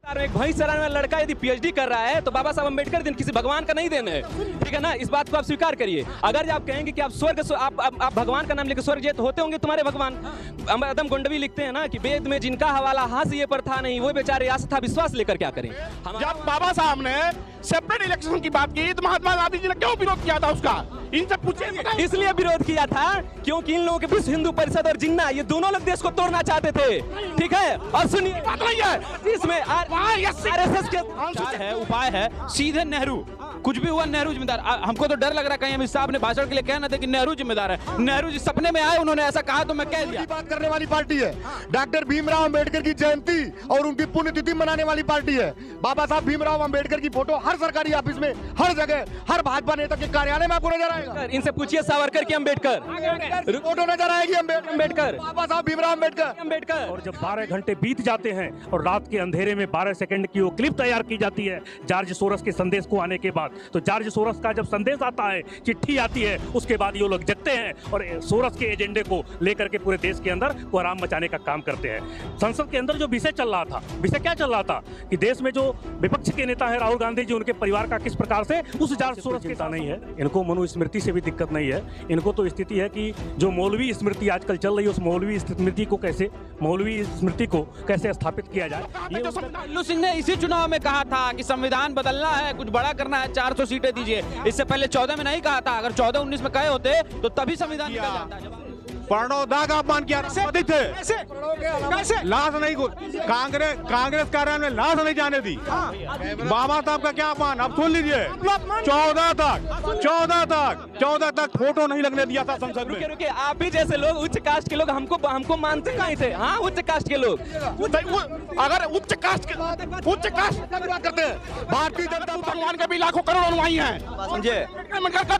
एक भैंस चराने वाला लड़का यदि पीएचडी कर रहा है तो बाबा साहब अम्बेडकर दिन किसी भगवान का नहीं देन है, ठीक है ना। इस बात को आप स्वीकार करिए। अगर आप कहेंगे कि आप स्वर्ग आप भगवान का नाम लेकर स्वर्ग तो होते होंगे तुम्हारे भगवान। अदम गोंडवी लिखते हैं ना कि वेद में जिनका हवाला हाथ ये पर था नहीं, वो बेचारे आस्था विश्वास लेकर क्या करें। जब बाबा साहब ने सेपरेट इलेक्शन की बात की तो महात्मा गांधी जी ने क्यों विरोध किया था उसका? इनसे पूछिए। इसलिए विरोध किया था क्योंकि इन लोगों के विश्व हिंदू परिषद और जिन्ना ये दोनों लोग देश को तोड़ना चाहते थे, ठीक है। और सुनिए बात नहीं है इसमें आरएसएस के है उपाय है सीधे नेहरू, कुछ भी हुआ नेहरू जिम्मेदार। हमको तो डर लग रहा है कहीं अमित शाह ने भाषण के लिए कहना था कि नेहरू जिम्मेदार है। नेहरू जी सपने में आए, उन्होंने ऐसा कहा तो मैं कह दिया। बात करने वाली पार्टी है डॉक्टर भीमराव अंबेडकर की जयंती और उनकी पुण्यतिथि मनाने वाली पार्टी है। बाबा साहब भीमराव अंबेडकर की फोटो हर सरकारी ऑफिस में, हर जगह, हर भाजपा नेता के कार्यालय में आपको नजर आएगा। इनसे पूछिए सावरकर की अंबेडकर फोटो नजर आएगी अंबेडकर, बाबा साहब भीमराव अंबेडकर। और जब 12 घंटे बीत जाते हैं और रात के अंधेरे में 12 सेकंड की वो क्लिप तैयार की जाती है जॉर्ज सोरस के संदेश को आने के बाद, तो जॉर्ज सोरस का जब संदेश आता है, चिट्ठी आती है, उसके बाद ये लोग जगते हैं और सोरस के एजेंडे को लेकर के पूरे देश के अंदर कोहराम मचाने का काम करते हैं। संसद के अंदर जो विषय चल रहा था, विषय क्या चल रहा था कि देश में जो विपक्ष के नेता है राहुल गांधी जी, उनके परिवार का किस प्रकार से उस जॉर्ज सोरस की चिंता नहीं है। इनको मनुस्मृति से भी दिक्कत नहीं है। इनको तो स्थिति है कि जो मौलवी स्मृति आजकल चल रही है, उस मौलवी स्मृति को कैसे स्थापित किया जाए। लल्लू सिंह ने इसी चुनाव में कहा था कि संविधान बदलना है, कुछ बड़ा करना है, 400 सीटें दीजिए। इससे पहले 14 में नहीं कहा था। अगर 14-19 में कहे होते तो तभी संविधान निकल जाता। प्रणोदा का अपमान किया थे, लाश नहीं, कांग्रेस कार्यालय में लाश नहीं जाने दी। बाबा साहब का क्या अपमान, अब सुन लीजिए। 14 तक फोटो नहीं लगने दिया था संसद में। रुके आप ही जैसे लोग, उच्च कास्ट के लोग हमको मानते कहीं थे। हाँ, उच्च कास्ट के लोग, अगर उच्च कास्ट करते हैं, भारतीय जनता भगवान के भी लाखों करोड़ अनुयायी हैं, समझे?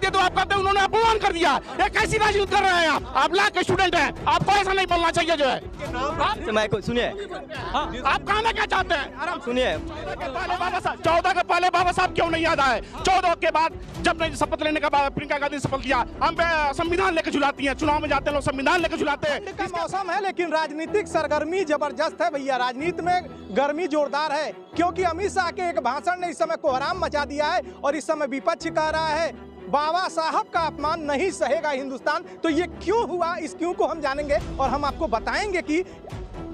तो आप कहते उन्होंने अपमान कर दिया। ये कैसी राजनीति कर रहे हैं आप लाख के स्टूडेंट हैं, आपको ऐसा नहीं बोलना चाहिए। जो है सुनिए, आप कहना क्या चाहते हैं? सुनिए, 14 के पहले बाबा साहब क्यों नहीं याद आए? 14 के बाद जब नहीं शपथ लेने के बाद प्रियंका गांधी शपथ लिया, हम संविधान लेकर झुलाती हैं। चुनाव में जाते हैं लोग संविधान लेकर झुलाते हैं। इसका मौसम है लेकिन राजनीतिक सरगर्मी जबरदस्त है भैया। राजनीति में गर्मी जोरदार है क्योंकि अमित शाह के एक भाषण ने इस समय कोहराम मचा दिया है और इस समय विपक्ष कह रहा है बाबा साहब का अपमान नहीं सहेगा हिंदुस्तान। तो ये क्यों हुआ, इस क्यों को हम जानेंगे और हम आपको बताएंगे कि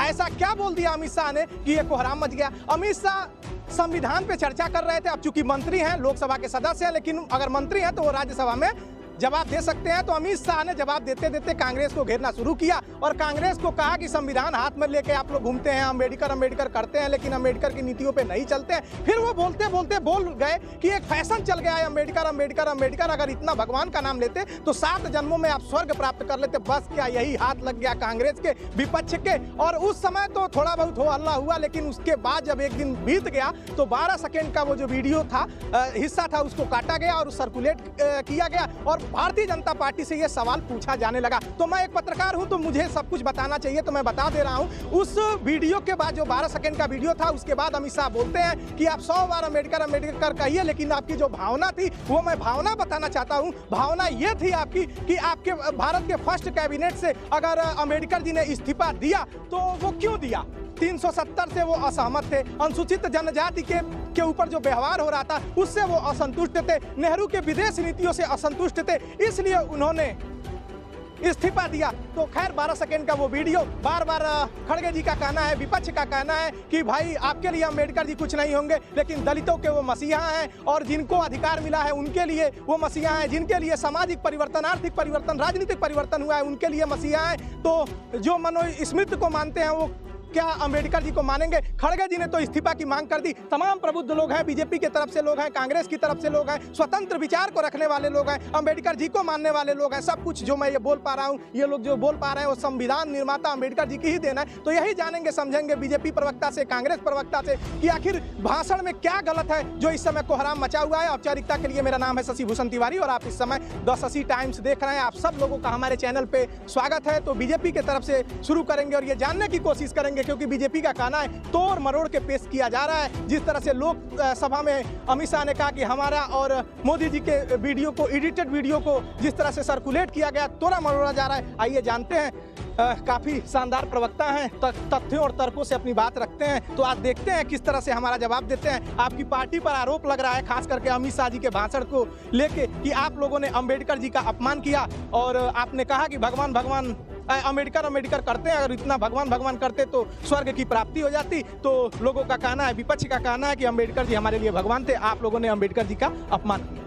ऐसा क्या बोल दिया अमित शाह ने कि ये कोहराम मच गया। अमित शाह संविधान पे चर्चा कर रहे थे। अब चूंकि मंत्री हैं, लोकसभा के सदस्य हैं, लेकिन अगर मंत्री हैं तो वो राज्यसभा में जवाब दे सकते हैं। तो अमित शाह ने जवाब देते देते कांग्रेस को घेरना शुरू किया और कांग्रेस को कहा कि संविधान हाथ में लेके आप लोग घूमते हैं, अंबेडकर करते हैं, लेकिन अंबेडकर की नीतियों पे नहीं चलते हैं। फिर वो बोलते बोलते बोल गए कि एक फैशन चल गया है अंबेडकर। अगर इतना भगवान का नाम लेते तो 7 जन्मों में आप स्वर्ग प्राप्त कर लेते। बस क्या यही हाथ लग गया कांग्रेस के, विपक्ष के। और उस समय तो थोड़ा बहुत हो हल्ला हुआ, लेकिन उसके बाद जब एक दिन बीत गया तो 12 सेकेंड का वो जो वीडियो था, हिस्सा था, उसको काटा गया और सर्कुलेट किया गया और भारतीय जनता पार्टी से यह सवाल पूछा जाने लगा। तो मैं एक पत्रकार हूं तो मुझे सब कुछ बताना चाहिए, तो मैं बता दे रहा हूं। उस वीडियो के बाद जो 12 सेकंड का वीडियो था, उसके बाद अमित शाह बोलते हैं कि आप 100 बार अंबेडकर कहिए, लेकिन आपकी जो भावना थी वो मैं भावना बताना चाहता हूं। भावना ये थी आपकी कि आपके भारत के फर्स्ट कैबिनेट से अगर अंबेडकर जी ने इस्तीफा दिया तो वो क्यों दिया? 370 से वो असहमत थे। अनुसूचित जनजाति के ऊपर जो व्यवहार हो रहा था उससे वो असंतुष्ट थे। नेहरू के विदेश नीतियों से असंतुष्ट थे, इसलिए उन्होंने इस्तीफा दिया। तो खैर 12 सेकंड का वो वीडियो, बार बार खड़गे जी का कहना है, विपक्ष का कहना है कि भाई आपके लिए अंबेडकर जी कुछ नहीं होंगे, लेकिन दलितों के वो मसीहा हैं और जिनको अधिकार मिला है उनके लिए वो मसीहा हैं, जिनके लिए सामाजिक परिवर्तन, आर्थिक परिवर्तन, राजनीतिक परिवर्तन हुआ है उनके लिए मसीहा हैं। तो जो मनुस्मृति को मानते हैं वो क्या अंबेडकर जी को मानेंगे? खड़गे जी ने तो इस्तीफा की मांग कर दी। तमाम प्रबुद्ध लोग हैं, बीजेपी की तरफ से लोग हैं, कांग्रेस की तरफ से लोग हैं, स्वतंत्र विचार को रखने वाले लोग हैं, अंबेडकर जी को मानने वाले लोग हैं। सब कुछ जो मैं ये बोल पा रहा हूँ, ये लोग जो बोल पा रहे हैं वो संविधान निर्माता अंबेडकर जी की ही देना है। तो यही जानेंगे समझेंगे बीजेपी प्रवक्ता से, कांग्रेस प्रवक्ता से कि आखिर भाषण में क्या गलत है जो इस समय कोहराम मचा हुआ है। औपचारिकता के लिए मेरा नाम है शशि भूषण तिवारी और आप इस समय 1080 टाइम्स देख रहे हैं। आप सब लोगों का हमारे चैनल पे स्वागत है। तो बीजेपी की तरफ से शुरू करेंगे और ये जानने की कोशिश करेंगे सके, क्योंकि बीजेपी का कहना है तोड़ मरोड़ के पेश किया जा रहा है। जिस तरह से लोक सभा में अमित शाह ने कहा कि हमारा और मोदी जी के वीडियो को, एडिटेड वीडियो को जिस तरह से सर्कुलेट किया गया, तोड़ा मरोड़ा जा रहा है। आइए जानते हैं, काफी शानदार प्रवक्ता हैं, तथ्यों और तर्कों से अपनी बात रखते हैं, तो आज देखते हैं किस तरह से हमारा जवाब देते हैं। आपकी पार्टी पर आरोप लग रहा है, खास करके अमित शाह जी के भाषण को लेके, कि आप लोगों ने अंबेडकर जी का अपमान किया और आपने कहा कि भगवान भगवान अंबेडकर करते हैं, अगर इतना भगवान भगवान करते तो स्वर्ग की प्राप्ति हो जाती। तो लोगों का कहना है, विपक्ष का कहना है कि अंबेडकर जी हमारे लिए भगवान थे, आप लोगों ने अंबेडकर जी का अपमान किया।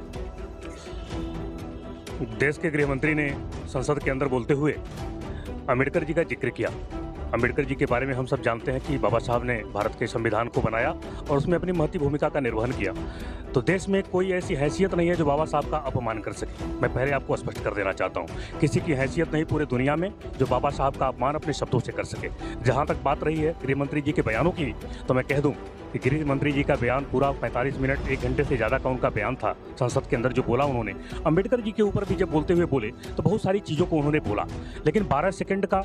देश के गृह मंत्री ने संसद के अंदर बोलते हुए अंबेडकर जी का जिक्र किया। अंबेडकर जी के बारे में हम सब जानते हैं कि बाबा साहब ने भारत के संविधान को बनाया और उसमें अपनी महती भूमिका का निर्वहन किया। तो देश में कोई ऐसी हैसियत नहीं है जो बाबा साहब का अपमान कर सके। मैं पहले आपको स्पष्ट कर देना चाहता हूँ, किसी की हैसियत नहीं पूरे दुनिया में जो बाबा साहब का अपमान अपने शब्दों से कर सके। जहाँ तक बात रही है गृह मंत्री जी के बयानों की, तो मैं कह दूँ कि गृह मंत्री जी का बयान पूरा 45 मिनट 1 घंटे से ज़्यादा का उनका बयान था। संसद के अंदर जो बोला उन्होंने, अंबेडकर जी के ऊपर भी जब बोलते हुए बोले तो बहुत सारी चीज़ों को उन्होंने बोला, लेकिन 12 सेकंड का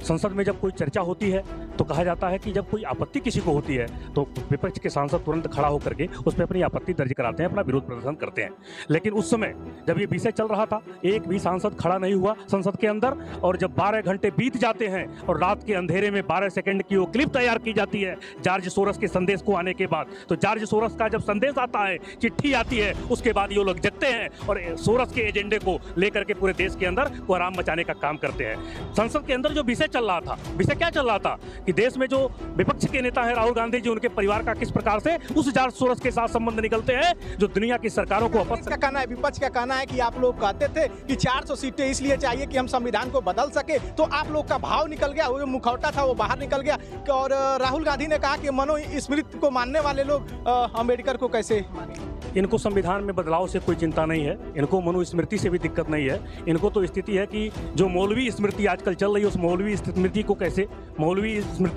संसद में जब कोई चर्चा होती है तो कहा जाता है कि जब कोई आपत्ति किसी को होती है तो विपक्ष के सांसद तुरंत खड़ा होकर के उस पर अपनी आपत्ति दर्ज कराते हैं, अपना विरोध प्रदर्शन करते हैं। लेकिन उस समय जब ये विषय चल रहा था, एक भी सांसद खड़ा नहीं हुआ संसद के अंदर, और जब 12 घंटे बीत जाते हैं और रात के अंधेरे में 12 सेकंड की वो क्लिप तैयार की जाती है जॉर्ज सोरस के संदेश को आने के बाद, तो जॉर्ज सोरस का जब संदेश आता है, चिट्ठी आती है, उसके बाद ये लोग जगते हैं और सोरस के एजेंडे को लेकर के पूरे देश के अंदर कोहराम मचाने का काम करते हैं। संसद के अंदर जो विषय चल रहा था, विषय क्या चल रहा था कि देश में जो विपक्ष के नेता है राहुल गांधी जी, उनके परिवार का किस प्रकार से उस जॉर्ज सोरस के साथ संबंध निकलते हैं जो दुनिया की सरकारों को विपक्ष का कहना है, विपक्ष का कहना है कि आप लोग कहते थे कि 400 सीटें इसलिए चाहिए कि हम संविधान को बदल सके, तो आप लोग का भाव निकल गया, वो जो मुखौटा था वो बाहर निकल गया। और राहुल गांधी ने कहा कि मनुस्मृति को मानने वाले लोग अंबेडकर को कैसे माने। इनको संविधान में बदलाव से कोई चिंता नहीं है, इनको मनुस्मृति से भी दिक्कत नहीं है। इनको तो स्थिति है कि जो मौलवी स्मृति आजकल चल रही है, उस मौलवी स्मृति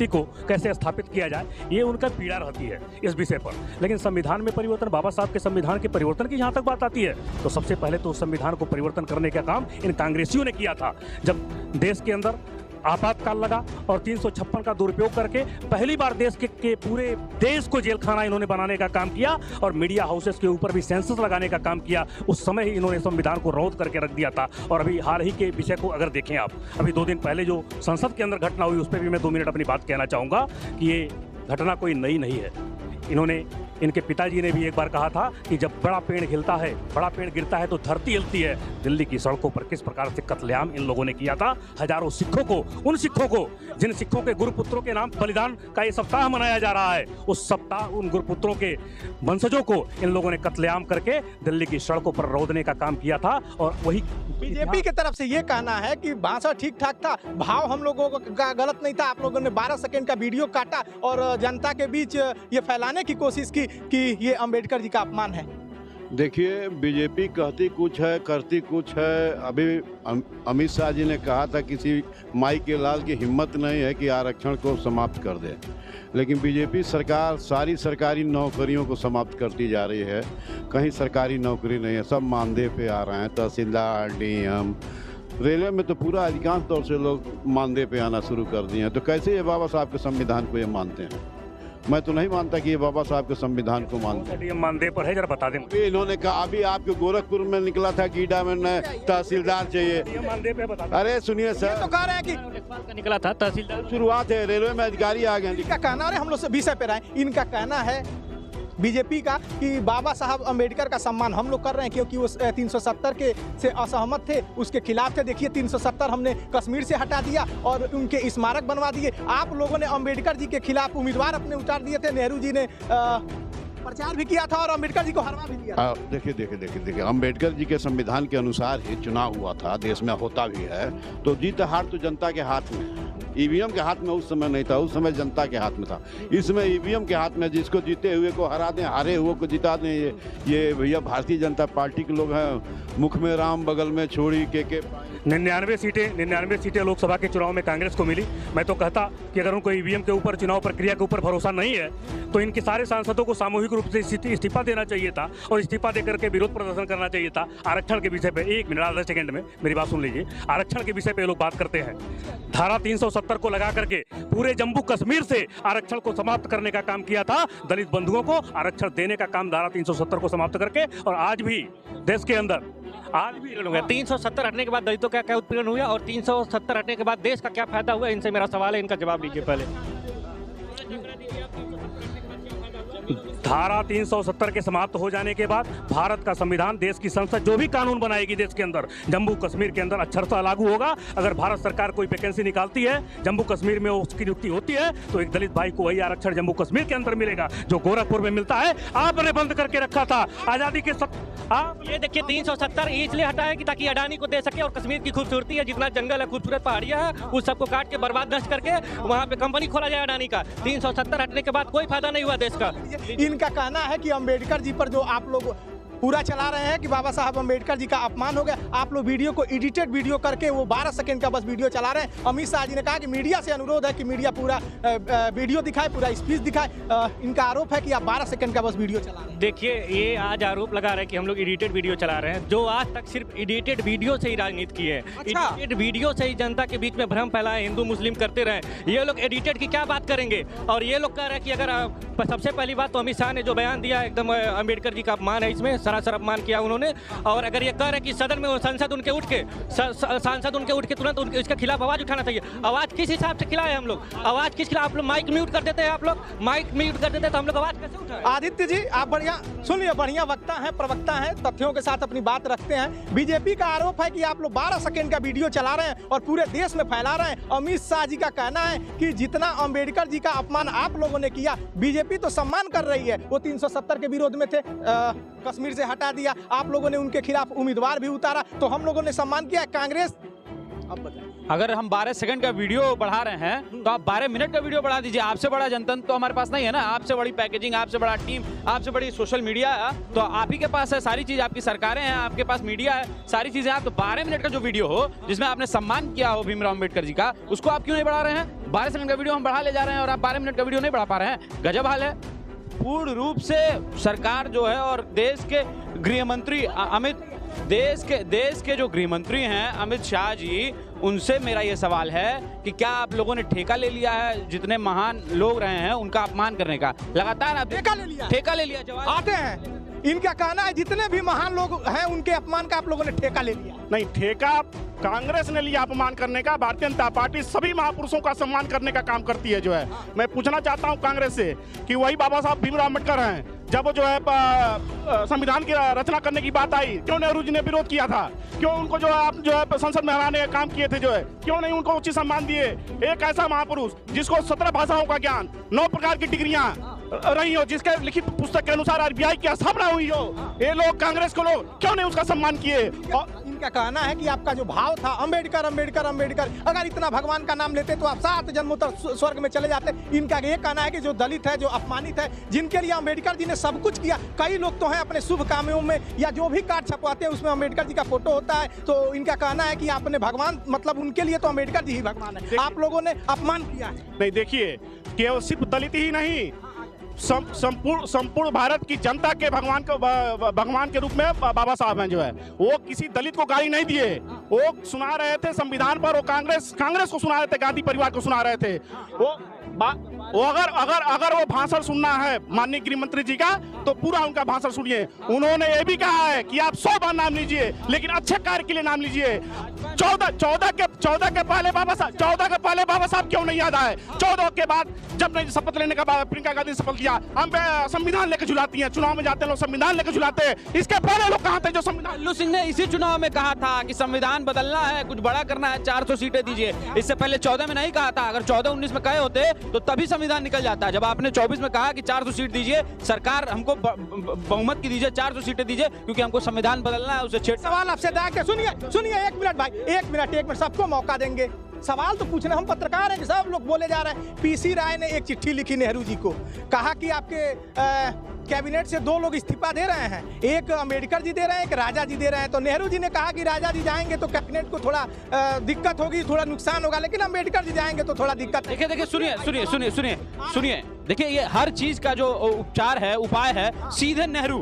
को कैसे स्थापित किया जाए, ये उनका पीड़ा रहती है इस विषय पर। लेकिन संविधान में परिवर्तन, बाबा साहब के संविधान के परिवर्तन की जहाँ तक बात आती है, तो सबसे पहले तो संविधान को परिवर्तन करने का काम इन कांग्रेसियों ने किया था। जब देश के अंदर आपातकाल लगा और 356 का दुरुपयोग करके पहली बार देश के पूरे देश को जेल खाना इन्होंने बनाने का काम किया और मीडिया हाउसेस के ऊपर भी सेंसस लगाने का काम किया। उस समय ही इन्होंने संविधान को रद्द करके रख दिया था। और अभी हाल ही के विषय को अगर देखें आप, अभी 2 दिन पहले जो संसद के अंदर घटना हुई, उस पर भी मैं 2 मिनट अपनी बात कहना चाहूँगा कि ये घटना कोई नई नहीं है। इनके पिताजी ने भी एक बार कहा था कि जब बड़ा पेड़ हिलता है, बड़ा पेड़ गिरता है तो धरती हिलती है। दिल्ली की सड़कों पर किस प्रकार से कत्लेआम इन लोगों ने किया था, हजारों सिखों को, उन सिखों को जिन सिखों के गुरुपुत्रों के नाम बलिदान का ये सप्ताह मनाया जा रहा है, उस सप्ताह उन गुरुपुत्रों के वंशजों को इन लोगों ने कत्लेआम करके दिल्ली की सड़कों पर रौंदने का काम किया था। और वही बीजेपी की तरफ से ये कहना है कि भाषण ठीक ठाक था, भाव हम लोगों का गलत नहीं था, आप लोगों ने 12 सेकंड का वीडियो काटा और जनता के बीच ये फैलाने की कोशिश की कि ये अंबेडकर जी का अपमान है। देखिए, बीजेपी कहती कुछ है, करती कुछ है। अभी अमित शाह जी ने कहा था किसी माई के लाल की हिम्मत नहीं है कि आरक्षण को समाप्त कर दे, लेकिन बीजेपी सरकार सारी सरकारी नौकरियों को समाप्त करती जा रही है। कहीं सरकारी नौकरी नहीं है, सब मानदेय पे आ रहे हैं। तहसीलदार, डीएम, रेलवे में तो पूरा अधिकांश तौर से लोग मानदेय पे आना शुरू कर दिए हैं। तो कैसे ये बाबा साहब के संविधान को ये मानते हैं? मैं तो नहीं मानता कि ये बाबा साहब के संविधान को मानते हैं। मानदेय पर है, जरा बता दें। अभी इन्होंने कहा, अभी आपके गोरखपुर में निकला था कि ईडा में तहसीलदार चाहिए। मानदेय पे बता दें। अरे सुनिए सर, तो कह रहे हैं कि निकला था तहसीलदार, शुरुआत है, रेलवे में अधिकारी आ गए। इनका कहना है, हम लोग से विषय पे रहे, इनका कहना है बीजेपी का कि बाबा साहब अंबेडकर का सम्मान हम लोग कर रहे हैं क्योंकि वो 370 के से असहमत थे, उसके खिलाफ थे। देखिए 370 हमने कश्मीर से हटा दिया और उनके स्मारक बनवा दिए। आप लोगों ने अंबेडकर जी के खिलाफ उम्मीदवार अपने उतार दिए थे। नेहरू जी ने प्रचार भी किया था और अंबेडकर जी को हरवा भी दिया। देखिए, अंबेडकर जी के संविधान के अनुसार ही चुनाव हुआ था, देश में होता भी है। तो जीत हार तो जनता के हाथ में है, ईवीएम के हाथ में उस समय नहीं था, उस समय जनता के हाथ में था। इसमें ईवीएम के हाथ में, जिसको जीते हुए को हरा दें, हारे हुए को जिता दें। ये भैया भारतीय जनता पार्टी के लोग हैं। मुख में राम, बगल में छोड़ी के 99 सीटें लोकसभा के चुनाव में कांग्रेस को मिली। मैं तो कहता कि अगर उनको ईवीएम के ऊपर, चुनाव प्रक्रिया के ऊपर भरोसा नहीं है तो इनके सारे सांसदों को सामूहिक रूप से इस्तीफा देना चाहिए था और इस्तीफा देकर के विरोध प्रदर्शन करना चाहिए था। आरक्षण के विषय पे 1 मिनट 10 सेकंड में मेरी बात सुन लीजिए। आरक्षण के विषय पे लोग बात करते हैं। धारा 370 370 को लगा करके पूरे जम्मू कश्मीर से आरक्षण को समाप्त करने का काम किया था। दलित बंधुओं को आरक्षण देने का काम धारा 370 को समाप्त करके, और आज भी देश के अंदर आज भी 370 हटने के बाद दलितों का क्या उत्पीड़न हुआ और 370 हटने के बाद देश का क्या फायदा हुआ, इनसे मेरा सवाल है, इनका जवाब दीजिए पहले। धारा 370 के समाप्त हो जाने के बाद भारत का संविधान, देश की संसद जो भी कानून बनाएगी देश के अंदर, जम्मू कश्मीर के अंदर अक्षरशः लागू होगा। अगर भारत सरकार कोई वैकेंसी निकालती है जम्मू कश्मीर में, उसकी नियुक्ति होती है तो एक दलित भाई को वही आरक्षण जम्मू कश्मीर के अंदर मिलेगा जो गोरखपुर में मिलता है। आपने बंद करके रखा था आजादी के आप ये देखिए 370 इसलिए हटा है कि ताकि अडानी को दे सके, और कश्मीर की खूबसूरती है, जितना जंगल है, खूबसूरत पहाड़ियां है, उस सबको काट के बर्बाद नष्ट करके वहां पे कंपनी खोला जाए अडानी का। 370 हटने के बाद कोई फायदा नहीं हुआ देश का। इनका कहना है कि अंबेडकर जी पर जो आप लोग पूरा चला रहे हैं कि बाबा साहब अंबेडकर जी का अपमान हो गया, आप लोग वीडियो को एडिटेड वीडियो करके वो 12 सेकंड का बस वीडियो चला रहे हैं। अमित शाह जी ने कहा कि मीडिया से अनुरोध है कि मीडिया पूरा वीडियो दिखाए, पूरा स्पीच दिखाए। इनका आरोप है कि आप 12 सेकंड का बस वीडियो चला रहे हैं। देखिए, ये आज आरोप लगा रहे हैं कि हम लोग एडिटेड वीडियो चला रहे हैं, जो आज तक सिर्फ एडिटेड वीडियो से ही राजनीति की है। एडिटेड वीडियो से ही जनता के बीच में भ्रम फैलाए, हिंदू मुस्लिम करते रहे। ये लोग एडिटेड की क्या बात करेंगे? और ये लोग कह रहे हैं कि अगर सबसे पहली बात तो अमित शाह ने जो बयान दिया एकदम अम्बेडकर जी का अपमान है, इसमें सरासर अपमान किया उन्होंने। और अगर ये कह रहे हैं कि सदन में सांसद उनके उठ के तुरंत इसके खिलाफ आवाज उठाना चाहिए। आवाज किस हिसाब से खिलाए हम लोग? आवाज किस खिलाफ? आप लोग माइक म्यूट कर देते हैं, आप लोग माइक म्यूट कर देते हैं तो हम लोग आवाज कैसे उठाएं? आदित्य जी, आप बढ़िया सुनिए, बढ़िया वक्ता हैं, प्रवक्ता हैं, तथ्यों के साथ अपनी बात रखते हैं। बीजेपी का आरोप है कि आप लोग 12 सेकंड का वीडियो चला रहे हैं और पूरे देश में फैला रहे हैं। अमित शाह जी का कहना है कि जितना अंबेडकर जी का अपमान आप लोगों ने किया, बीजेपी तो सम्मान कर रही है। वो 370 के विरोध में थे, कश्मीर से हटा दिया, आप लोगों ने उनके खिलाफ उम्मीदवार भी उतारा, तो हम लोगों ने सम्मान किया। कांग्रेस, अब बताइए, अगर हम 12 सेकंड का वीडियो बढ़ा रहे हैं तो आप 12 मिनट का वीडियो बढ़ा दीजिए। आपसे बड़ा जनतंत्र तो हमारे पास नहीं है ना, आपसे बड़ी पैकेजिंग, आपसे बड़ा टीम, आपसे बड़ी सोशल मीडिया है, तो आप ही के पास है सारी चीज, आपकी सरकारें हैं, आपके पास मीडिया है, सारी चीजें। आप तो 12 मिनट का जो वीडियो हो जिसमें आपने सम्मान किया हो भीमराव अम्बेडकर जी का, उसको आप क्यों नहीं बढ़ा रहे हैं? 12 सेकंड का वीडियो हम बढ़ा ले जा रहे हैं और आप 12 मिनट का वीडियो नहीं बढ़ा पा रहे हैं। गजब हाल है। पूर्ण रूप से सरकार जो है और देश के गृह मंत्री देश के जो गृह मंत्री हैं अमित शाह जी, उनसे मेरा ये सवाल है कि क्या आप लोगों ने ठेका ले लिया है जितने महान लोग रहे हैं उनका अपमान करने का? लगातार आप ठेका ले लिया जवाब आते हैं। इनका कहना है जितने भी महान लोग हैं उनके अपमान का आप लोगों ने ठेका ले लिया। नहीं, ठेका कांग्रेस ने लिया अपमान करने का। भारतीय जनता पार्टी सभी महापुरुषों का सम्मान करने का काम करती है। जो है मैं पूछना चाहता हूं कांग्रेस से कि वही बाबा साहब भीमराव अम्बेडकर हैं, जब जो है संविधान की रचना करने की बात आई, क्यों नेहरू जी ने विरोध किया था? क्यों उनको जो आप जो है संसद में हराने का काम किए थे? जो है क्यों नहीं उनको उचित सम्मान दिए? एक ऐसा महापुरुष जिसको 17 भाषाओं का ज्ञान, 9 प्रकार की डिग्रियां रही हो, जिसके लिखित पुस्तक के अनुसार आरबीआई की स्थापना हुई हो, ये लोग कांग्रेस को लोग क्यों नहीं उसका सम्मान किए? और इनका कहना है कि आपका जो भाव था अंबेडकर अंबेडकर अंबेडकर, अगर इतना भगवान का नाम लेते तो आप 7 जन्मों तक स्वर्ग में चले जाते। इनका ये कहना है कि जो दलित है, जो अपमानित है, जिनके लिए अंबेडकर जी ने सब कुछ किया, कई लोग तो हैं अपने शुभ कामों में या जो भी कार्ड छपवाते हैं उसमें अंबेडकर जी का फोटो होता है, तो इनका कहना है कि आपने भगवान, मतलब उनके लिए तो अंबेडकर जी ही भगवान है, आप लोगों ने अपमान किया है। नहीं, देखिए, केवल सिर्फ दलित ही नहीं, संपूर्ण भारत की जनता के भगवान के रूप में बाबा साहब हैं। जो है वो किसी दलित को गाली नहीं दिए, वो सुना रहे थे संविधान पर, वो कांग्रेस को सुना रहे थे, गांधी परिवार को सुना रहे थे। वो अगर वो भाषण सुनना है माननीय गृह मंत्री जी का तो पूरा उनका भाषण सुनिए। उन्होंने ये भी कहा है कि आप 100 बार नाम लीजिए लेकिन अच्छे कार्य के लिए नाम लीजिए। 14 के पहले बाबा साहब क्यों नहीं याद आए? 14 के बाद जब नहीं शपथ लेने का बाद प्रियंका गांधी शपथ लिया, हम संविधान लेकर झुलाती हैं, चुनाव में जाते हैं लोग संविधान लेकर झुलाते हैं। इसके पहले लोग कहाँ थे जो संविधान? लल्लू सिंह ने इसी चुनाव में कहा था कि संविधान बदलना है, कुछ बड़ा करना है, 400 सीटें दीजिए। इससे पहले 14 में नहीं कहा था। अगर 14-19 में कहे होते तो तभी संविधान निकल जाता है। जब आपने 24 में कहा कि 400 सीट दीजिए, सरकार हमको बहुमत की दीजिए, 400 सीटें दीजिए क्योंकि हमको संविधान बदलना है, उसे छेड़। सवाल आपसे सुनिए 1 मिनट भाई, 1 मिनट, सबको मौका देंगे। सवाल तो पूछना, हम पत्रकार हैं कि सब लोग बोले जा रहे हैं। पीसी राय ने एक चिट्ठी लिखी नेहरू जी को, कहा कि आपके कैबिनेट से 2 लोग इस्तीफा दे रहे हैं, एक अम्बेडकर जी दे रहे हैं, एक राजा जी दे रहे हैं। तो नेहरू जी ने कहा कि राजा जी जाएंगे तो कैबिनेट को थोड़ा दिक्कत होगी, थोड़ा नुकसान होगा, लेकिन अम्बेडकर जी जाएंगे तो थोड़ा दिक्कत। देखिए सुनिए, देखिए ये हर चीज का जो उपचार है, उपाय है, सीधे नेहरू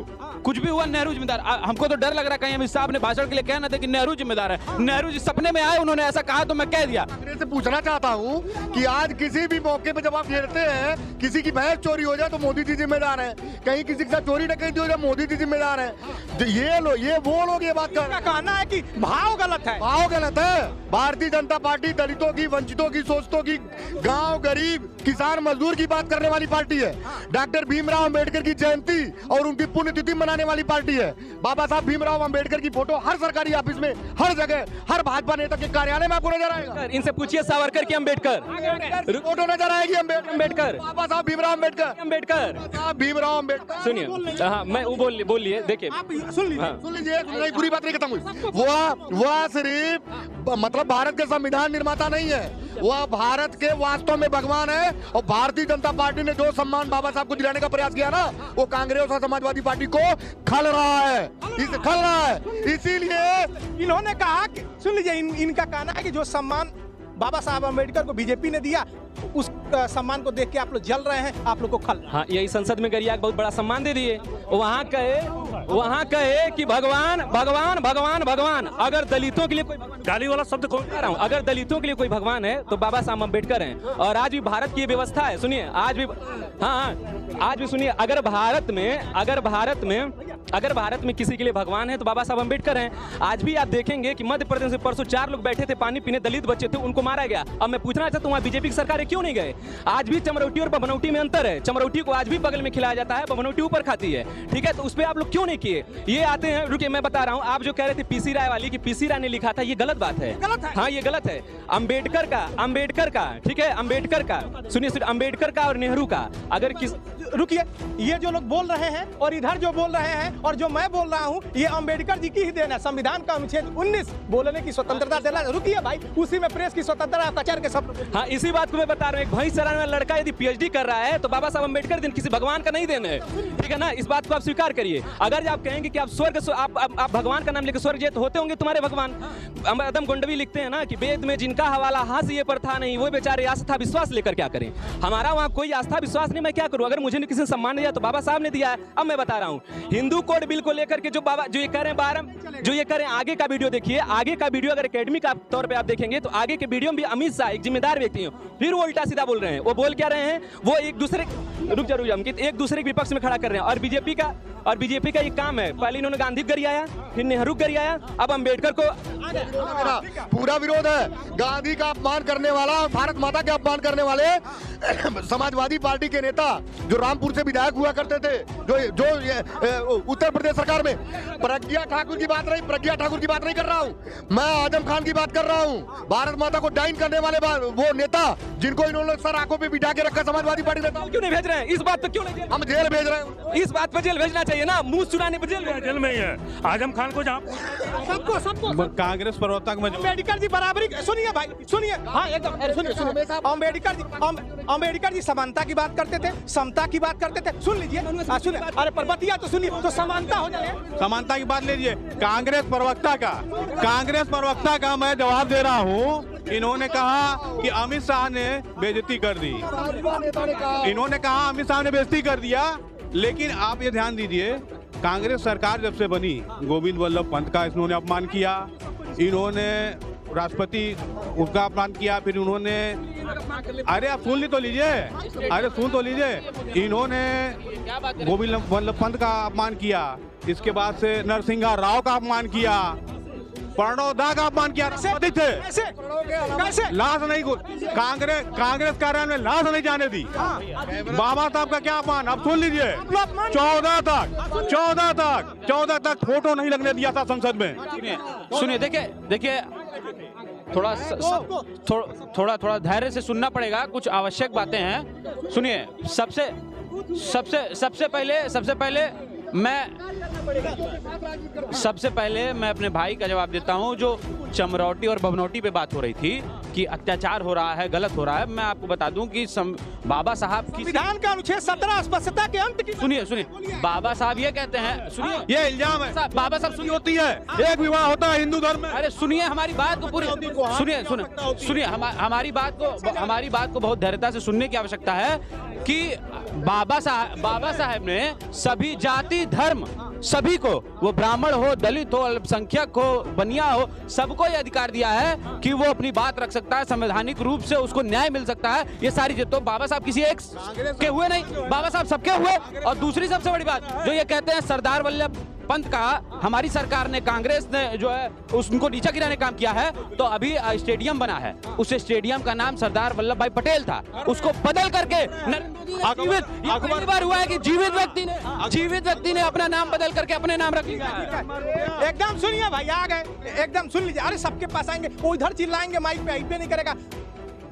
कुछ भी हुआ नेहरू जिम्मेदार। हमको तो डर लग रहा है कहीं अमित शाह ने भाषण के लिए कहना था कि नेहरू जिम्मेदार है। नेहरू जी सपने में आए, उन्होंने ऐसा कहा तो मैं कह दिया। से पूछना चाहता हूँ कि आज किसी भी मौके पे जब आप घेरते हैं, किसी की भैंस चोरी हो जाए तो मोदी जी जिम्मेदार हैं, कहीं किसी के साथ चोरी डकैती हो जाए मोदी जी जिम्मेदार हैं। तो ये वो लोग ये बात कर रहे हैं। कहना है कि भाव गलत है, भाव गलत है। भारतीय जनता पार्टी दलितों की, वंचितों की, शोषितों की, गांव गरीब किसान मजदूर की बात करने वाली पार्टी है। डॉक्टर भीमराव अंबेडकर की जयंती और उनकी पुण्यतिथि मनाने वाली पार्टी है। बाबा साहब भीमराव अंबेडकर की फोटो हर सरकारी ऑफिस में, हर जगह, हर भाजपा नेता के कार्यालय में आपको नजर आएगा। इनसे पूछिए सावरकर की अंबेडकर फोटो नजर आएगी अंबेडकर, बाबा साहब भीमराव अंबेडकर भीमराव अम्बेडकर। सुनिए, हाँ मैं वो बोलिए, देखिए सुन लीजिए, पूरी बात नहीं खत्म हुई। वह सिर्फ मतलब भारत के संविधान निर्माता नहीं है, वह भारत के वास्तव में भगवान है। और भारतीय जनता पार्टी ने जो सम्मान बाबा साहब को दिलाने का प्रयास किया ना, वो कांग्रेस और समाजवादी पार्टी को खल रहा है। इसीलिए इन्होंने कहा कि सुन लीजिए, इनका कहना है कि जो सम्मान बाबा साहब अम्बेडकर को बीजेपी ने दिया, उस सम्मान को देख के आप लोग जल रहे हैं, आप लोग को खल। हाँ, यही संसद में गरिया बहुत बड़ा सम्मान दे दिए। वहाँ कहे कि भगवान भगवान भगवान भगवान। अगर दलितों के लिए कोई गाली वाला शब्द कौन कह रहा हूँ, अगर दलितों के लिए कोई भगवान है तो बाबा साहब अम्बेडकर हैं। और आज भी भारत की ये व्यवस्था है, सुनिए, आज भी, हाँ आज भी सुनिए, अगर भारत में किसी के लिए भगवान है तो बाबा साहब अम्बेडकर हैं। आज भी आप देखेंगे कि मध्य प्रदेश में परसों 4 लोग बैठे थे पानी पीने, दलित बच्चे थे, उनको मारा गया। अब मैं पूछना चाहता हूँ, वहाँ बीजेपी की सरकार क्यों नहीं गए? आज भी चमरौटी और बभनौटी में अंतर है। चमरौटी को आज भी बगल में खिलाया जाता है, बभनौटी ऊपर खाती है, ठीक है? तो उस पर आप लोग क्यों नहीं किए? ये आते हैं, रुकिए मैं बता रहा हूँ। आप जो कह रहे थे पीसी राय वाली, कि पीसी राय ने लिखा था, ये गलत बात है। हाँ, ये गलत है। अम्बेडकर का ठीक है, अम्बेडकर का सुनिए, अम्बेडकर का और नेहरू का, अगर किस, रुकिए, ये जो लोग बोल रहे हैं और इधर जो बोल रहे हैं और जो मैं बोल रहा हूँ, ये अंबेडकर जी की ही देन है। संविधान का अनुच्छेद 19 बोलने की स्वतंत्रता देना। रुकिए भाई, उसी में प्रेस की स्वतंत्रता, कचर के सब। हाँ, इसी बात को मैं बता रहा हूँ। एक भैंस चराने वाला लड़का यदि पीएचडी कर रहा है तो बाबा साहब अम्बेडकर दिन किसी भगवान का नहीं देन है, ठीक है ना? इस बात को आप स्वीकार करिए। अगर आप कहेंगे कि आप स्वर्ग, आप भगवान का नाम लेकर स्वर्ग जेत होते होंगे तुम्हारे भगवान। अदम गोंडवी लिखते हैं ना कि वेद में जिनका हवाला हाथ ये पर था नहीं, वो बेचारे आस्था विश्वास लेकर क्या करें? हमारा वहाँ कोई आस्था विश्वास नहीं, मैं क्या करूँ? अगर मुझे किसी ने सम्मान दिया तो बाबा साहब ने दिया है। अब मैं बता रहा हूँ, हिंदू कोड बिल को लेकर के जो ये कह रहे हैं, आगे का वीडियो देखिए। आगे का वीडियो अगर एकेडमी का तौर पे आप देखेंगे तो आगे के वीडियो में भी अमित शाह एक जिम्मेदार व्यक्ति हैं, फिर वो उल्टा सीधा बोल रहे हैं। वो बोल क्या रहे हैं? वो एक दूसरे एक दूसरे के विपक्ष में खड़ा कर रहे हैं। और बीजेपी का ये काम है, पहले इन्होंने गांधी गरियाया, फिर नेहरू गरियाया, अब अम्बेडकर को। पूरा विरोध है गांधी का अपमान करने वाला, भारत माता का अपमान करने वाले समाजवादी पार्टी के नेता जो रामपुर से विधायक हुआ करते थे, जो उत्तर प्रदेश सरकार में। प्रज्ञा ठाकुर की बात नहीं कर रहा हूँ मैं, आजम खान की बात कर रहा हूँ। भारत माता को डाइन करने वाले वो नेता जिनको इन्होंने सर आंखों पे बिठा के रखा, समाजवादी पार्टी नेता। क्यों नहीं भेज रहे हैं? इस बात पे क्यों नहीं? हम जेल भेज रहे हैं। इस बात पे जेल भेजना चाहिए ना, मुंह चुराने पे जेल में ही है। आजम खान को जहाँ सबको कांग्रेस प्रवक्ता को अम्बेडकर जी बराबरी, सुनिए भाई, सुनिए, हाँ एकदम सुनिए। अम्बेडकर जी समानता की बात करते थे, समता की बात करते थे। सुन लीजिए, सुनिए, अरे परबतिया तो सुनिए, तो समानता हो जाए। समानता की बात लीजिए। कांग्रेस प्रवक्ता का मैं जवाब दे रहा हूँ। इन्होंने कहा कि अमित शाह ने बेइज्जती कर दी। इन्होंने कहा अमित शाह ने बेइज्जती कर दिया, लेकिन आप ये ध्यान दीजिए, कांग्रेस सरकार जब से बनी, गोविंद वल्लभ पंत का इन्होंने अपमान किया, इन्होंने राष्ट्रपति उसका अपमान किया, फिर उन्होंने, अरे आप सुन तो लीजिए, इन्होंने गोविंद वल्लभ पंत का अपमान किया, इसके बाद से नरसिंहा राव का अपमान किया, प्रणव दा का अपमान किया। कैसे लाश नहीं, कांग्रेस कार्यालय में लाश नहीं जाने दी। बाबा साहब का क्या अपमान, अब सुन लीजिए, 14 तक फोटो नहीं लगने दिया था संसद में। सुनिए, देखिए थोड़ा धैर्य से सुनना पड़ेगा, कुछ आवश्यक बातें हैं। सुनिए, सबसे पहले मैं अपने भाई का जवाब देता हूं। जो चमरौटी और बभनौटी पे बात हो रही थी कि अत्याचार हो रहा है, गलत हो रहा है, मैं आपको बता दूं कि बाबा साहब की संविधान का अनुच्छेद 17 स्पष्टता के अंत की। सुनिए, बाबा साहब ये कहते हैं, सुनिए, ये इल्जाम है बाबा साहब सुनिए, होती है एक विवाह होता है हिंदू धर्म में। अरे सुनिए हमारी बात को पूरी सुनिए हमारी बात को बहुत धैर्यता से सुनने की आवश्यकता है कि बाबा साहब ने सभी जाति धर्म सभी को, वो ब्राह्मण हो, दलित हो, अल्पसंख्यक हो, बनिया हो, सबको ये अधिकार दिया है कि वो अपनी बात रख सकता है, संवैधानिक रूप से उसको न्याय मिल सकता है। ये सारी तो बाबा साहब किसी एक के हुए नहीं, बाबा साहब सबके हुए। और दूसरी सबसे बड़ी बात जो ये कहते हैं सरदार वल्लभ पंत का हमारी सरकार ने, कांग्रेस ने जो है उनको नीचा गिराने काम किया है, तो अभी स्टेडियम बना है, उस स्टेडियम का नाम सरदार वल्लभ भाई पटेल था, उसको बदल करके पहली बार हुआ है कि जीवित व्यक्ति ने अपना नाम बदल करके अपने नाम रख लिया है। एकदम सुनिए भाई, आ गए, एकदम सुन लीजिए। अरे सबके पास आएंगे, वो इधर चिल्लाएंगे माइक पे, आई पे नहीं करेगा।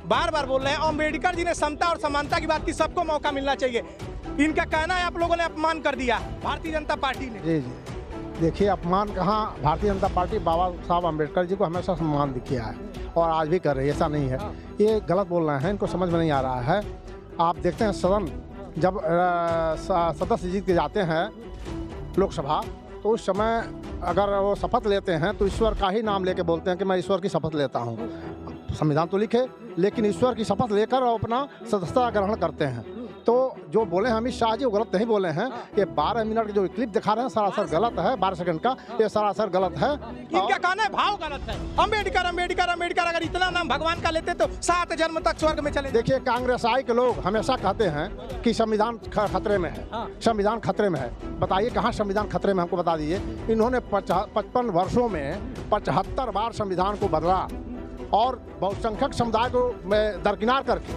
बार बार बोल रहे हैं अम्बेडकर जी ने समता और समानता की बात की, सबको मौका मिलना चाहिए। इनका कहना है आप लोगों ने अपमान कर दिया भारतीय जनता पार्टी ने। जी जी, देखिए अपमान कहाँ, भारतीय जनता पार्टी बाबा साहब अम्बेडकर जी को हमेशा सम्मान किया है और आज भी कर रही है, ऐसा नहीं है। ये गलत बोल रहे हैं, इनको समझ में नहीं आ रहा है। आप देखते हैं सदन जब सदस्य जीत के जाते हैं लोकसभा, तो उस समय अगर वो शपथ लेते हैं तो ईश्वर का ही नाम लेके बोलते हैं कि मैं ईश्वर की शपथ लेता हूँ। संविधान तो लिखे, लेकिन ईश्वर की शपथ लेकर वो अपना सदस्यता ग्रहण करते हैं। तो जो बोले हैं अमित शाह जी, वो गलत नहीं बोले हैं। ये 12 मिनट के जो क्लिप दिखा रहे हैं सरासर गलत है, 12 सेकंड का, ये सरासर गलत है। इनका कहना है भाव गलत है। अम्बेडकर अम्बेडकर अम्बेडकर, अगर इतना नाम भगवान का लेते तो 7 जन्म तक स्वर्ग में चले। देखिए कांग्रेस आई के लोग हमेशा कहते हैं कि संविधान खतरे में है, संविधान खतरे में है। बताइए कहाँ संविधान खतरे में, हमको बता दीजिए। इन्होंने 55 वर्षों में 75 बार संविधान को बदला और बहुसंख्यक समुदाय को दरकिनार करके,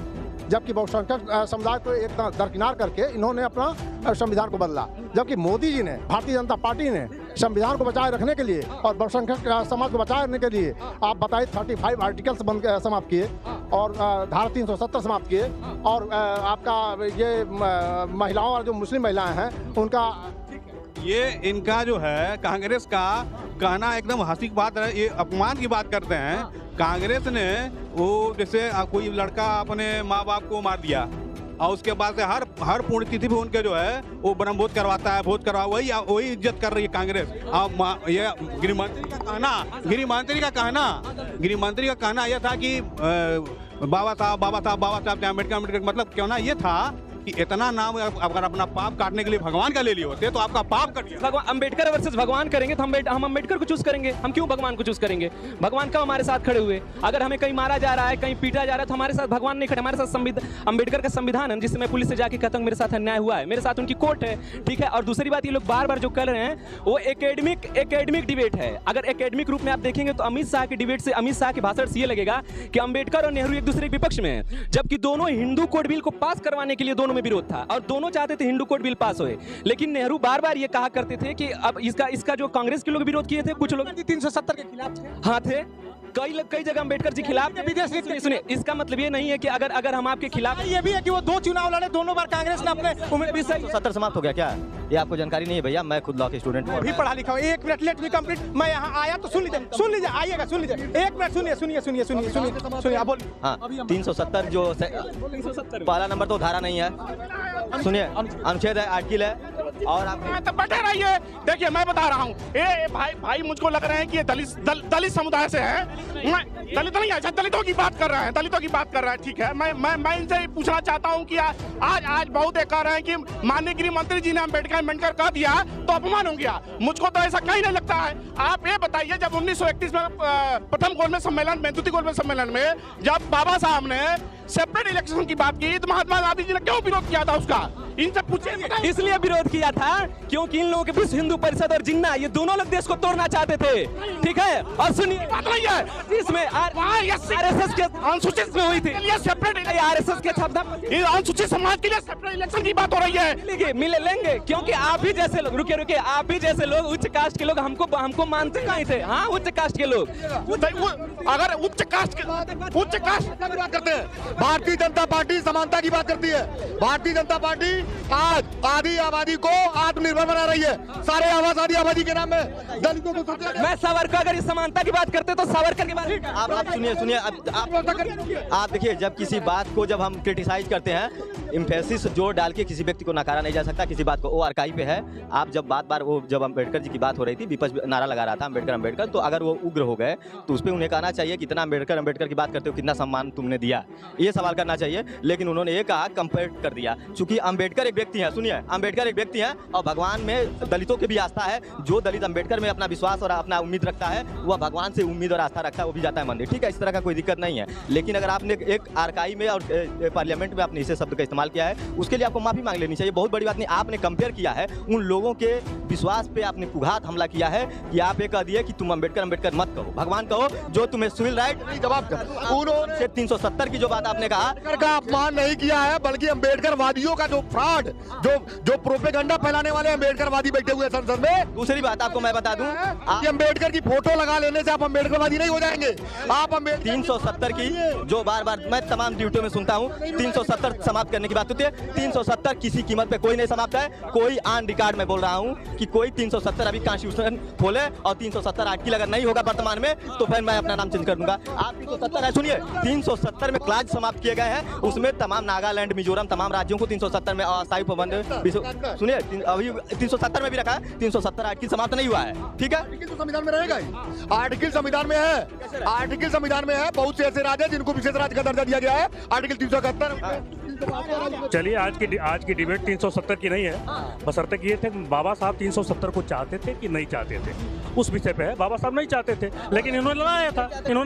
जबकि बहुसंख्यक समुदाय को एक दरकिनार करके इन्होंने अपना संविधान को बदला। जबकि मोदी जी ने, भारतीय जनता पार्टी ने संविधान को बचाए रखने के लिए और बहुसंख्यक समाज को बचाए रखने के लिए आप बताइए 35 आर्टिकल्स समाप्त किए और धारा 370 समाप्त किए और आपका ये महिलाओं और जो मुस्लिम महिलाएं हैं उनका, ये इनका जो है कांग्रेस का कहना एकदम हंसी की बात है, ये अपमान की बात करते हैं। कांग्रेस ने वो जैसे कोई लड़का अपने माँ बाप को मार दिया और उसके बाद से हर पुण्यतिथि पे उनके जो है वो ब्रह्मभोज करवाता है, भोज करवा, वही इज्जत कर रही है कांग्रेस। अब ये गृहमंत्री का कहना यह था कि बाबा साहब अम्बेडकर, मतलब क्यों ना ये था कि इतना नाम अगर अपना पाप काटने के लिए भगवान का ले लिए होते तो आपका पाप कट गया। भगवान अम्बेडकर वर्सेस भगवान करेंगे तो हम अम्बेडकर को चूज करेंगे, हम क्यों भगवान को चूज करेंगे? भगवान कब हमारे साथ खड़े हुए? अगर हमें कहीं मारा जा रहा है, कहीं पीटा जा रहा है तो हमारे साथ भगवान नहीं खड़े, हमारे साथ अम्बेडकर का संविधान है, जिससे मैं पुलिस से जाके कहता हूँ मेरे साथ अन्याय हुआ है, मेरे साथ उनकी कोर्ट है, ठीक है। और दूसरी बात, ये लोग बार बार जो कर रहे हैं वो एकेडमिक डिबेट है। अगर एकेडमिक रूप में आप देखेंगे तो अमित शाह के डिबेट से, अमित शाह के भाषण से ये लगेगा कि अम्बेडकर और नेहरू एक दूसरे के विपक्ष में है, जबकि दोनों हिंदू कोड बिल को पास करवाने के लिए दोनों में विरोध था और दोनों चाहते थे हिंदू कोड बिल पास होए। लेकिन नेहरू बार बार ये कहा करते थे कि अब इसका जो कांग्रेस के लोग विरोध किए थे, कुछ लोग 370 के खिलाफ थे। हाँ थे, कई जगह अम्बेडकर जी खिलाफ। सुनिए, इसका मतलब ये नहीं है कि अगर हम आपके खिलाफ, ये भी है कि वो 2 चुनाव लड़े, दोनों बार कांग्रेस ने अपने उम्मीदवार 70 समाप्त हो गया क्या? ये आपको जानकारी नहीं है भैया? मैं खुद लॉ के स्टूडेंट हूँ, भी पढ़ा लिखा हूँ। 1 मिनट लेट मी कंप्लीट। मैं यहाँ आया तो सुन लीजिए, आइएगा, सुन लीजिए 1 मिनट, सुनिए आप बोलिए। हाँ, 370 जो पहला नंबर तो धारा नहीं है, सुनिए अनुच्छेद है, आर्टिकल है। और आप तो बैठे रहिए। देखिए मैं बता रहा हूँ, ये भाई मुझको लग रहे हैं कि ये दलित समुदाय से है। मैं दलित नहीं, अच्छा दलितों की बात कर रहे हैं, ठीक है। मैं इनसे पूछना चाहता हूँ कि आज बहुत कह रहे हैं कि माननीय गृह मंत्री जी ने अम्बेडकर कह दिया तो अपमान हो गया। मुझको तो ऐसा कहीं नहीं लगता है। आप ये बताइए, जब 1931 में प्रथम गोलमेज सम्मेलन में, द्वितीय गोलमेज सम्मेलन में जब बाबा साहब ने सेपरेट इलेक्शन की बात की तो महात्मा गांधी जी ने क्यों विरोध किया था उसका? इनसे पूछिए। इसलिए विरोध किया था क्योंकि इन लोगों के विश्व हिंदू परिषद और जिन्ना, ये दोनों लोग देश को तोड़ना चाहते थे, ठीक है। और सुनिए, बात नहीं है इसमें आरएसएस के अनुसूचित में हुई थी, आरएसएस के अनुसूचित समाज के लिए सेपरेट इलेक्शन की बात हो रही है। लेंगे क्योंकि आप ही जैसे लोग, रुके, आप ही जैसे लोग, उच्च कास्ट के लोग हमको मानते नहीं थे। हाँ, उच्च कास्ट के लोग, अगर उच्च कास्ट की बात करते हैं, भारतीय जनता पार्टी समानता की बात करती है। भारतीय जनता पार्टी आज आधी आबादी को आत्मनिर्भर बना रही है, सारे आवास आधी आबादी के नाम में दलितों को। मैं सावरकर, अगर इस समानता की बात करते तो सावरकर की बात। आप सुनिए, आप देखिए, जब किसी बात को जब हम क्रिटिसाइज करते हैं, इम्फेसिस जोर डाल के किसी व्यक्ति को नकारा नहीं जा सकता, किसी बात को। वो आर्काइव पे है। आप जब बार वो जब अम्बेडकर जी की बात हो रही थी, विपक्ष नारा लगा रहा था अम्बेडकर, तो अगर वो उग्र हो गए तो उस पर उन्हें कहना चाहिए कितना अम्बेडकर की बात करते हो, कितना सम्मान तुमने दिया, ये सवाल करना चाहिए। लेकिन उन्होंने ये कहा कंपेयर कर दिया, चूंकि अम्बेडकर अम्बेडकर एक व्यक्ति हैं, सुनिए, अम्बेडकर एक व्यक्ति हैं और भगवान में दलितों की भी आस्था है। जो दलित अम्बेडकर में अपना विश्वास और अपना उम्मीद रखता है, वह भगवान से उम्मीद और आस्था रखता है, वो भी जाता है मंदिर, ठीक है, इस तरह का कोई दिक्कत नहीं है। लेकिन अगर आपने एक आर्काई में और पार्लियामेंट में आपने इसे शब्द का इस्तेमाल किया है, उसके लिए आपको माफी मांग लेनी चाहिए, बहुत बड़ी बात नहीं। आपने कंपेयर किया है, उन लोगों के विश्वास पे आपने कुघात हमला किया है कि आप ये कह दिए कि तुम अम्बेडकर मत कहो, भगवान कहो, जो तुम्हें सिविल राइट जवाब उन्होंने 370 की जो बात आपने कहा का अपमान नहीं किया है, बल्कि अम्बेडकरवादियों का जो फ्रॉड, जो प्रोपेगेंडा फैलाने वाले अम्बेडकरवादी बैठे हुए संसद में। दूसरी बात आपको मैं बता दूं, अम्बेडकर की फोटो लगा लेने से आप अम्बेडकरवादी नहीं हो जाएंगे। आप अम्बेडकर 370 की जो बार-बार मैं तमाम ड्यूटियों में सुनता हूं, 370 समाप्त करने की बात होती है। 370 किसी कीमत पे कोई नहीं समाप्त है। कोई ऑन रिकॉर्ड में बोल रहा हूं कि कोई 370 अभी कॉन्स्टिट्यूशन खोले और 370 आर्टिकल अगर नहीं होगा वर्तमान में, तो फिर मैं अपना नाम चेंज कर दूंगा। आप 370 है, सुनिए, 370 में क्लाज समाप्त किए गए हैं, उसमें तमाम नागालैंड, मिजोरम, तमाम राज्यों को 370 में अस्थायी पाबंद, सुनिए, अभी 370 में भी रखा है, 370 आर्टिकल समाप्त नहीं हुआ है, ठीक है। आर्टिकल तो संविधान में रहेगा ही, आर्टिकल संविधान में है, आर्टिकल संविधान में है। बहुत से ऐसे राज्य जिनको विशेष राज्य का दर्जा दिया गया है, आर्टिकल 371। चलिए, आज की डिबेट 370 की नहीं है, बशर्ते कि ये थे बाबा साहब 370 को चाहते थे कि नहीं चाहते थे, उस विषय पे है। बाबा साहब नहीं चाहते थे, लेकिन इन्होंने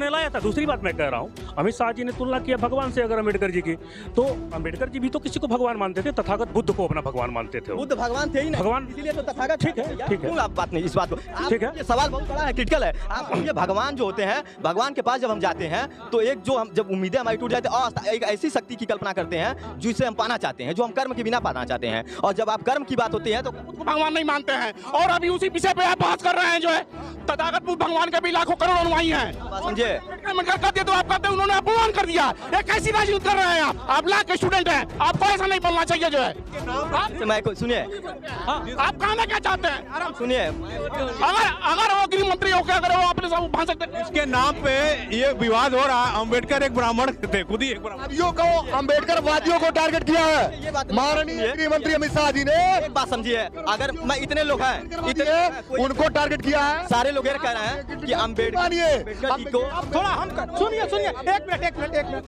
लाया था। दूसरी बात मैं कह रहा हूँ, अमित शाह जी ने तुलना किया भगवान से अगर अम्बेडकर जी की, तो अम्बेडकर जी भी तो किसी को भगवान मानते थे, तथागत बुद्ध को अपना भगवान मानते थे। बुद्ध भगवान थे ही नहीं, भगवान, इसीलिए तो तथागत, ठीक है, आप बात नहीं, इस बात को, ठीक है, ये सवाल बहुत बड़ा है, क्रिटिकल है। आप ये भगवान जो होते हैं, भगवान के पास जब हम जाते हैं, तो एक जो हम जब उम्मीदें हमारी टूट जाती है और एक ऐसी शक्ति की कल्पना करते हैं जिसे हम पाना चाहते हैं, जो हम कर्म के बिना पाना चाहते हैं। और जब आप कर्म की बात होती है तो भगवान नहीं मानते हैं, और अभी उसी विषय पे आप बात कर रहे हैं। जो है तथागत भगवान के भी लाखों करोड़ अनुयायी हैं, समझे, तो आप कहते हैं उन्होंने अपमान कर दिया। ये कैसी राजनीति कर रहे हैं आप लॉ के स्टूडेंट हैं, आपको ऐसा नहीं बोलना चाहिए। जो है सुनिए, आप कहना क्या चाहते हैं, सुनिए, अगर वो गृह मंत्री होकर अगर वो अपने सब भाषण सकते, इसके नाम पे ये विवाद हो रहा है। अम्बेडकर एक ब्राह्मण थे, खुद ही एक ब्राह्मण, अम्बेडकरवादियों को टारगेट किया है माननीय गृह मंत्री अमित शाह जी ने। एक बात समझिए, अगर मैं इतने लोग हैं, इतने उनको टारगेट किया है, सारे लोग ये कह रहे हैं कि अम्बेडकर थोड़ा हम सुनिए, एक मिनट।